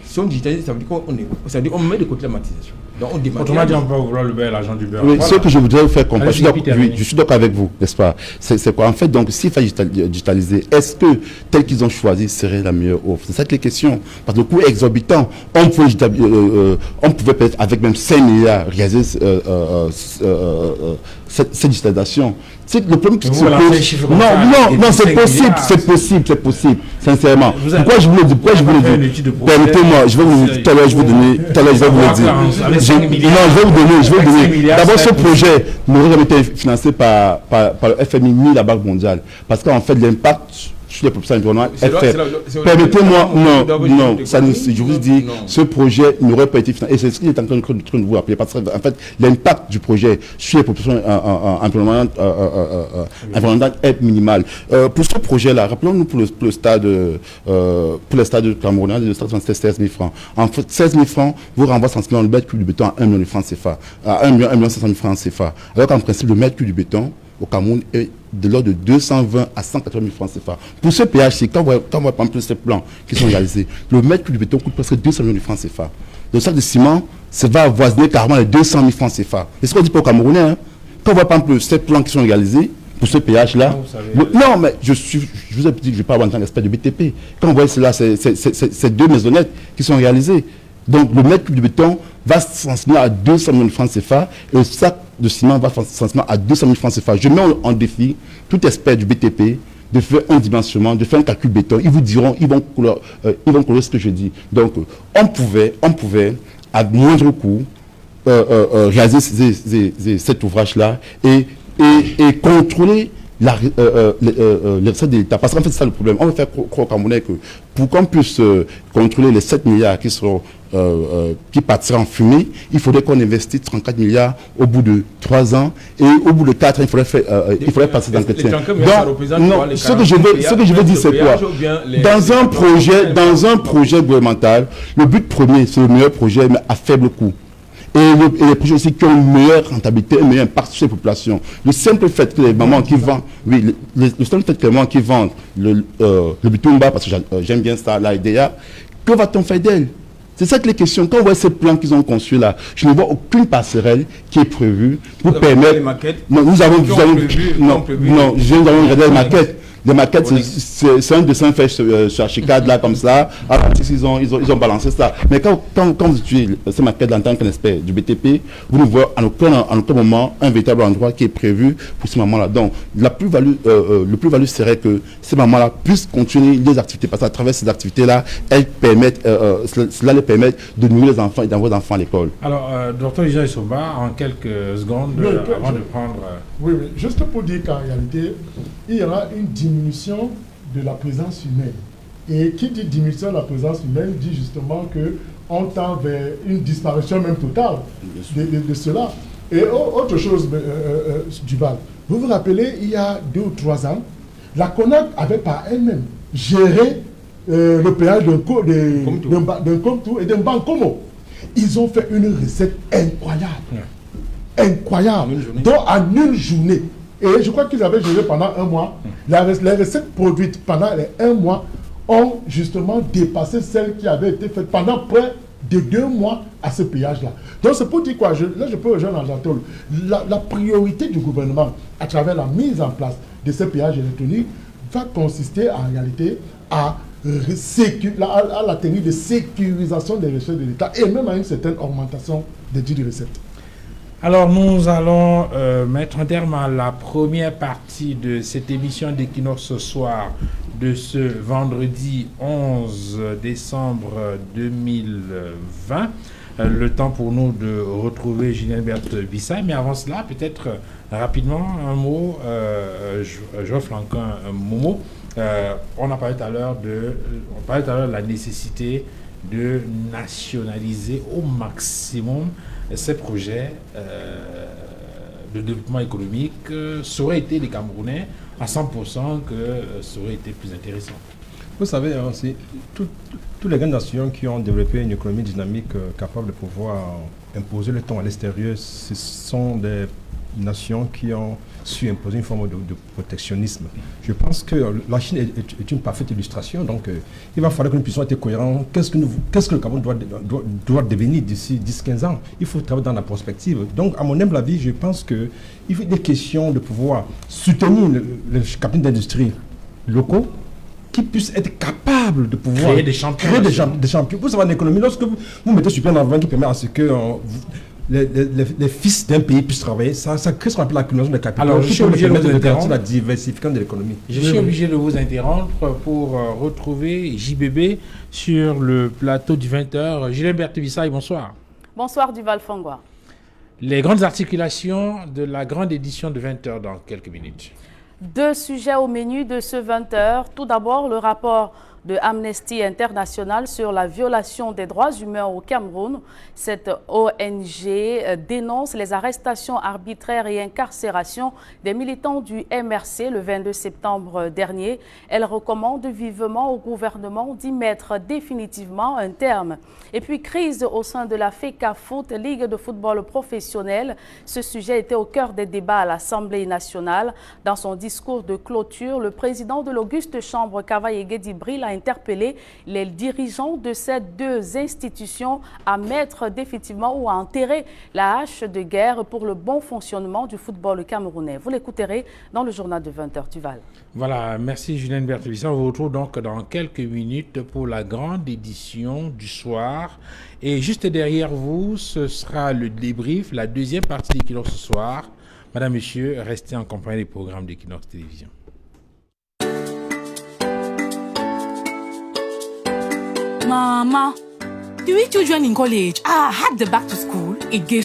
Si on digitalise, ça veut dire qu'on met de côté la matérialisation. Donc on dématérialise. Autrement dit, on va vouloir le beurre, l'argent du beurre. Oui, voilà. Ce que je voudrais vous faire comprendre, je suis d'accord avec vous, n'est-ce pas? C'est quoi? En fait, donc, s'il fallait digitaliser, est-ce que tel qu'ils ont choisi serait la meilleure offre? C'est ça que les questions. Parce que le coût exorbitant, on pouvait peut-être avec même 5 milliards réaliser cette digitalisation. C'est le problème qui se pose. Non, c'est possible, sincèrement. Pourquoi je vous le dis? Permettez-moi, je vais vous le dire. D'abord, ce projet n'aurait jamais été financé par le FMI ni la Banque mondiale. Parce qu'en fait, l'impact sur les populations environnementales est fait. Permettez-moi, je vous dis, ce projet n'aurait pas été financé. Et c'est ce qu'il est en train de vous rappeler. Parce qu'en fait, l'impact du projet sur les populations environnementales est minimal. Pour ce projet-là, rappelons-nous pour le stade camerounais, le stade c'est 16 000 francs. En fait, 16 000 francs vous renvoie sensiblement le mètre cube du béton à 1 million de francs CFA, à 1 500 000 francs CFA. Alors qu'en principe, le mètre cube du béton au Cameroun est de l'ordre de 220 à 180 000 francs CFA. Pour ce PHC, quand on voit par exemple ces plans qui sont réalisés, le mètre cube du béton coûte presque 200 millions de francs CFA. Le sac de ciment, ça va avoisiner carrément les 200 000 francs CFA. C'est ce qu'on dit pour le Camerounais. Hein. Quand on voit par exemple ces plans qui sont réalisés, pour ce PH-là, non, mais je vous ai dit que je ne vais pas avoir un expert de BTP. Quand on voit cela, c'est 2 maisonnettes qui sont réalisées. Donc le mètre cube de béton va sensiblement à 200 millions de francs CFA et le sac de ciment va sensiblement à 200 000 francs CFA. Je mets en défi tout expert du BTP de faire un dimensionnement, de faire un calcul béton. Ils vous diront, ils vont coller ce que je dis. Donc on pouvait à moindre coût réaliser cet ouvrage-là et contrôler les recettes de l'État. Parce qu'en fait, c'est ça le problème. On veut faire croire aux Camerounais que pour qu'on puisse contrôler les 7 milliards qui partiront en fumée, il faudrait qu'on investisse 34 milliards au bout de 3 ans et au bout de 4 ans, il faudrait passer d'entretien. Donc, non, ce que je veux dire, c'est quoi? Dans un projet gouvernemental, le but premier, c'est le meilleur projet, mais à faible coût. Et les projets aussi qui ont une meilleure rentabilité, un meilleur impact sur les populations. Le simple fait que les mamans qui vendent, le simple fait que les mamans qui vendent le bitumba, parce que j'aime bien ça, la IDEA, que va-t-on faire d'elle? C'est ça que les questions. Quand on voit ces plans qu'ils ont conçus là, je ne vois aucune passerelle qui est prévue pour permettre. Les maquettes. Non, nous avons regardé les maquettes. Les maquettes, c'est un dessin fait sur Archicad, là, comme ça. Alors, ils ont balancé ça. Mais quand vous utilisez ces maquettes en tant qu'un expert du BTP, vous ne voyez en aucun moment un véritable endroit qui est prévu pour ces mamans-là. Donc, le plus-value serait que ces mamans-là puissent continuer les activités. Parce qu'à travers ces activités-là, cela les permet de nourrir les enfants et d'envoyer les enfants à l'école. Alors, Dr. Ija Issoba, en quelques secondes, avant de prendre... Oui, juste pour dire qu'en réalité, il y aura une diminution de la présence humaine. Et qui dit diminution de la présence humaine dit justement qu'on tend vers une disparition même totale de cela. Et autre chose, Duval, vous vous rappelez, il y a 2 ou 3 ans, la CONAC avait par elle-même géré le péage d'un Komtou et d'un Bankomo. Ils ont fait une recette incroyable. Incroyable. Donc en une journée. Et je crois qu'ils avaient géré pendant 1 mois. Les recettes produites pendant les 1 mois ont justement dépassé celles qui avaient été faites pendant près de 2 mois à ce péage-là. Donc c'est pour dire quoi, là je peux rejoindre Anatole. La priorité du gouvernement à travers la mise en place de ce péage électronique va consister en réalité à la technique de sécurisation des recettes de l'État et même à une certaine augmentation des dites recettes. Alors nous allons mettre un terme à la première partie de cette émission d'Equinox ce soir de ce vendredi 11 décembre 2020. Le temps pour nous de retrouver Julien-Berthe Bissay, mais avant cela, peut-être rapidement un mot, Geoffre Lanquin Momo. On parlait tout à l'heure de la nécessité de nationaliser au maximum ces projets de développement économique. Ça aurait été les Camerounais à 100% que ça aurait été plus intéressant. Vous savez, toutes les grandes nations qui ont développé une économie dynamique capable de pouvoir imposer le temps à l'extérieur, ce sont des nations qui ont su imposer une forme de protectionnisme. Je pense que la Chine est une parfaite illustration, donc il va falloir que nous puissions être cohérents. Qu'est-ce que le Cameroun doit devenir d'ici 10-15 ans? Il faut travailler dans la prospective. Donc, à mon humble avis, je pense qu'il faut des questions de pouvoir soutenir les capitaines d'industrie locaux qui puissent être capables de pouvoir créer des champions. Vous savez, en économie, lorsque vous mettez sur pied un environnement qui permet à ce que les fils d'un pays puissent travailler, ça crée ce qu'on appelle l'accumulation des capitaux. Alors, je suis obligé de vous interrompre. La diversification de l'économie. Je suis obligé de vous interrompre pour retrouver JBB sur le plateau du 20h. Julien-Berthe Bissay, bonsoir. Bonsoir Duval Fongwa. Les grandes articulations de la grande édition de 20h dans quelques minutes. 2 sujets au menu de ce 20h. Tout d'abord, le rapport de Amnesty International sur la violation des droits humains au Cameroun. Cette ONG dénonce les arrestations arbitraires et incarcérations des militants du MRC le 22 septembre dernier. Elle recommande vivement au gouvernement d'y mettre définitivement un terme. Et puis, crise au sein de la FECAFOOT, Ligue de football professionnel. Ce sujet était au cœur des débats à l'Assemblée nationale. Dans son discours de clôture, le président de l'Auguste Chambre, Kavaye Guédibril, a interpellé les dirigeants de ces 2 institutions à mettre définitivement ou à enterrer la hache de guerre pour le bon fonctionnement du football camerounais. Vous l'écouterez dans le journal de 20h Duval. Voilà, merci Julien-Berthe Bissay. On vous retrouve donc dans quelques minutes pour la grande édition du soir. Et juste derrière vous, ce sera le débrief, la deuxième partie d'Equinox ce soir. Madame, Monsieur, restez en compagnie des programmes d'Equinox Télévision. Mama, the week children in college, I had the back to school. It gave